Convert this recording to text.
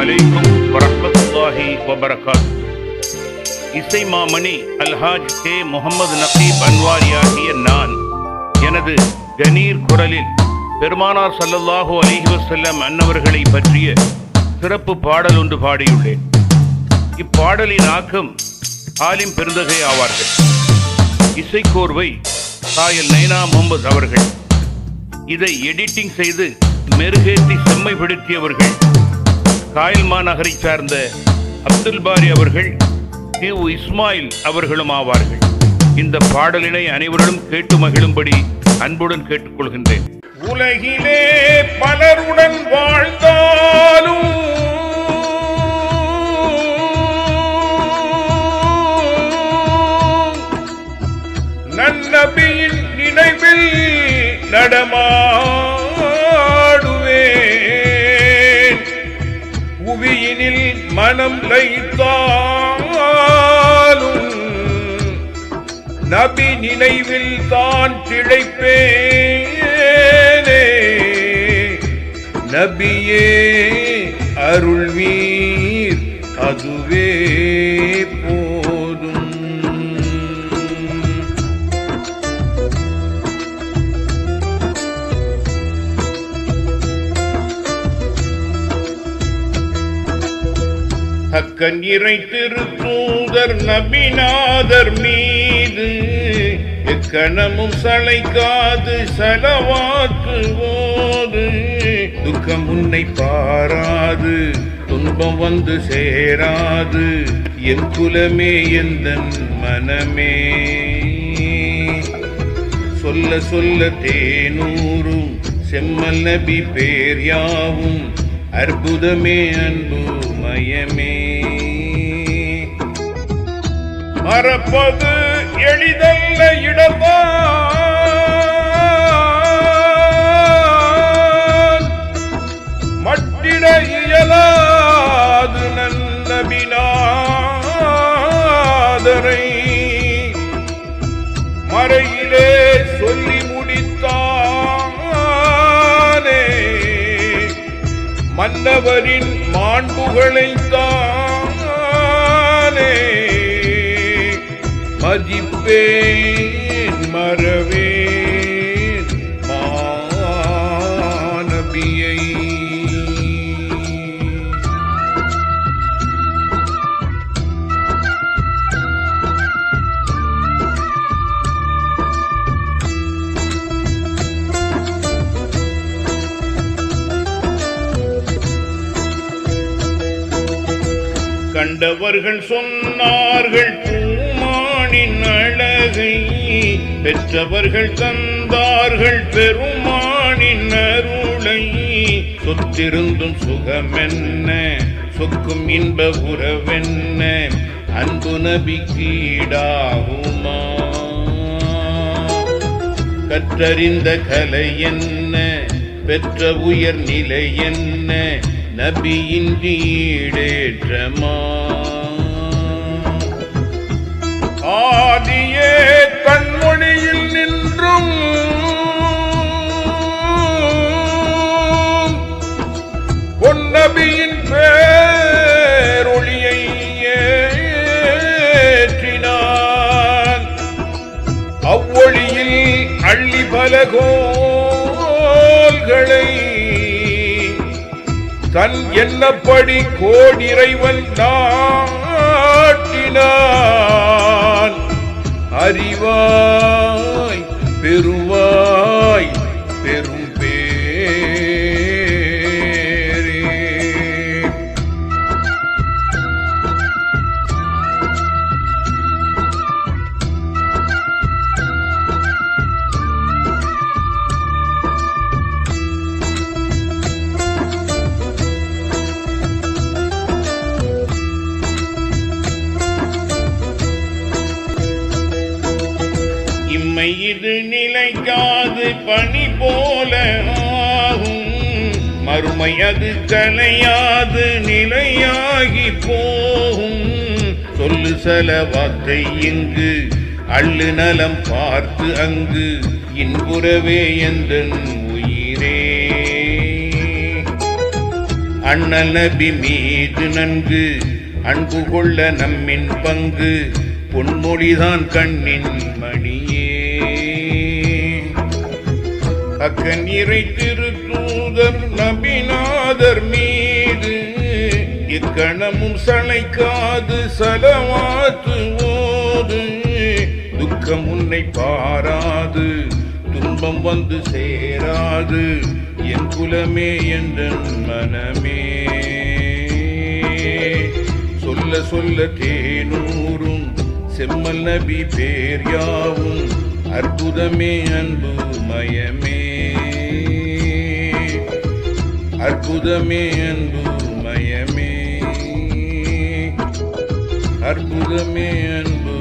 அலைக்கும் வரஹ்மத்துல்லாஹி வபரகாத்துஹு. இசை மாமணி அல்ஹாஜ் கே முகமது நகீப் அன்வாரியாகிய நான் எனது கணீர் குரலில் பெருமானார் ஸல்லல்லாஹு அலைஹி வஸல்லம் அன்னவர்களை பற்றிய சிறப்பு பாடல் ஒன்று பாடியுள்ளேன். இப்பாடலின் ஆக்கம் ஆலிம் பெருந்தகை ஆவார்கள். இசைக்கோர்வை சாயல் நைனா முகமது அவர்கள். இதை எடிட்டிங் செய்து மெருகேற்றி செம்மைப்படுத்தியவர்கள் காயல்மா நகரை சார்ந்த அப்துல் பாரி அவர்கள், திரு இஸ்மாயில் அவர்களும் ஆவார்கள். இந்த பாடலினை அனைவரும் கேட்டு மகிழும்படி அன்புடன் கேட்டுக்கொள்கின்றேன். உலகிலே பலருடன் வாழ்ந்தாலும் நன்னபியின் நினைவில் நடமாடுவேன். புவியினில் மனம் லயித்தாலும் நபி நினைவில் தான் திளைப்பேனே. நபியே அருள்வீர், அதுவே போதும். அக்கன் இறை திருத்தூதர் நபிநாதர் மீது எக்கணமும் சளைக்காது சலவாக்குவோது. துக்கம் உன்னை பாராது, துன்பம் வந்து சேராது. என் குலமே எந்தன் மனமே, சொல்ல சொல்ல தேனூரும் செம்மல் நபி பேர் யாவும். அற்புதமே அன்பு மயமே, மறப்பது எளிதல்ல இடர்தான். மட்டிட இயலாது நன்னபிநாதரை. மறையிலே சொல்லி முடித்தானே மன்னவரின் மாண்புகளைத்தானே. மதிப்பேன் மறவேன் மாநபியை. கண்டவர்கள் சொன்னார்கள் பூமானின் அழகை, பெற்றவர்கள் தந்தார்கள் பெருமானின் அருளை. சொத்திருந்தும் சுகமென்ன, சொக்கும் இன்ப உறவென்ன, அன்பு நபிக்கீடாகுமா? கற்றறிந்த கலை என்ன, பெற்ற உயர் நிலை என்ன, நபியின்றி ஈடேற்றமா? ஆதியே கண்மொழியில் நின்றும் பொன்னபியின் பேரொளியை ஏற்றினான். அவ்வொழியில் அள்ளி பலகோள்களை தன் என்னப்படி கோடிறைவன் நாட்டினான். அறிவாய் பெறுவாய் பெரும் பேரே. இது நிலைக்காது பனி போல ஆகும். மறுமை அது கலையாது நிலையாகி போகும். சொல்லு சல வார்த்தை இங்கு, அள்ளு நலம் பார்த்து அங்கு. இன்புறவே எந்தன் உயிரே, அண்ணல் நபி மீது நன்கு அன்பு கொள்ள நம்மின் பங்கு பொன்மொழிதான் கண்ணின் மணியே. அக்கன் இறை திருத்தூதர் நபிநாதர் மீது இக்கணமும் சளைக்காது சலவாத்து ஓது. துக்கம் உன்னை பாராது துன்பம் வந்து சேராது என் குலமே என்ற மனமே. சொல்ல சொல்ல தேனூரும் செம்மல் நபி பேர் யாவும் அற்புதமே அன்பு மயமே. அற்புதமே அன்பு மயமே. அற்புதமே அன்பு